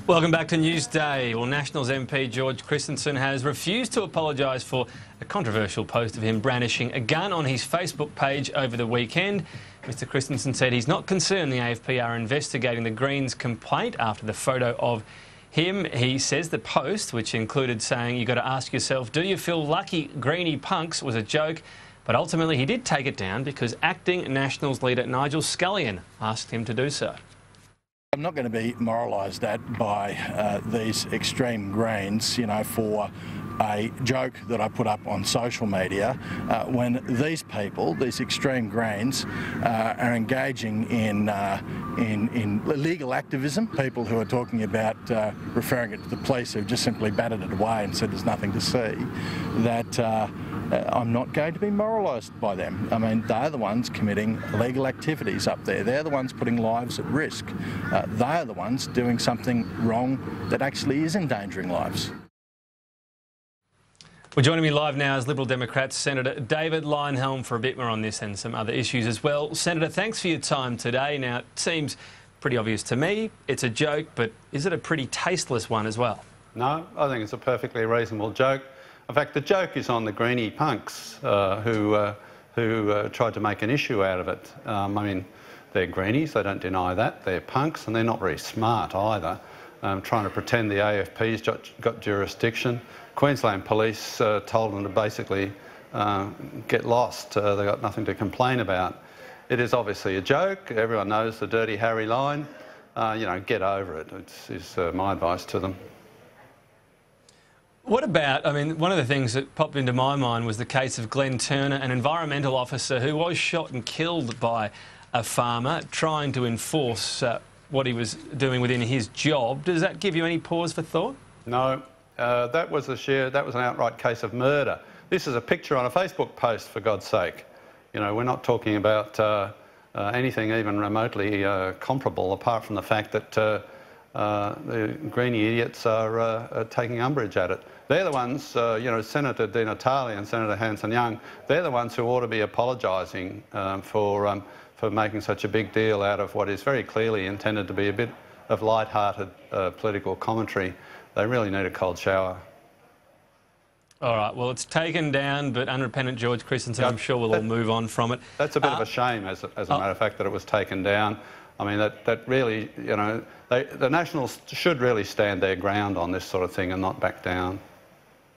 Welcome back to Newsday. Well, Nationals MP George Christensen has refused to apologise for a controversial post of him brandishing a gun on his Facebook page over the weekend. Mr Christensen said he's not concerned the AFP are investigating the Greens' complaint after the photo of him. He says the post, which included saying "you got to ask yourself, do you feel lucky, Greenie punks," was a joke. But ultimately he did take it down because acting Nationals leader Nigel Scullion asked him to do so. I'm not going to be moralised at by these extreme Greens, for a joke that I put up on social media when these people, these extreme Greens, are engaging in legal activism. People who are talking about referring it to the police who just simply batted it away and said there's nothing to see, that I'm not going to be moralised by them. I mean, they're the ones committing illegal activities up there. They're the ones putting lives at risk. They're the ones doing something wrong that actually is endangering lives. Well, joining me live now is Liberal Democrats Senator David Leyonhjelm for a bit more on this and some other issues as well. Senator, thanks for your time today. Now, it seems pretty obvious to me it's a joke, but is it a pretty tasteless one as well? No, I think it's a perfectly reasonable joke. In fact, the joke is on the Greenie punks who tried to make an issue out of it. I mean, they're Greenies, they don't deny that. They're punks and they're not very smart either, trying to pretend the AFP's got jurisdiction. Queensland Police told them to basically get lost. They got nothing to complain about. It is obviously a joke. Everyone knows the Dirty Harry line. Get over it, is my advice to them. What about, I mean, one of the things that popped into my mind was the case of Glenn Turner, an environmental officer who was shot and killed by a farmer trying to enforce what he was doing within his job. Does that give you any pause for thought? No, that was an outright case of murder. This is a picture on a Facebook post, for God's sake. We're not talking about anything even remotely comparable, apart from the fact that the Greenie idiots are taking umbrage at it. They're the ones, Senator Di Natale and Senator Hanson-Young, they're the ones who ought to be apologising for making such a big deal out of what is very clearly intended to be a bit of light-hearted political commentary. They really need a cold shower. All right, well, it's taken down, but unrepentant George Christensen, I'm sure we'll all move on from it. That's a bit of a shame, as a matter of fact, that it was taken down. I mean, that really, the Nationals should really stand their ground on this sort of thing and not back down.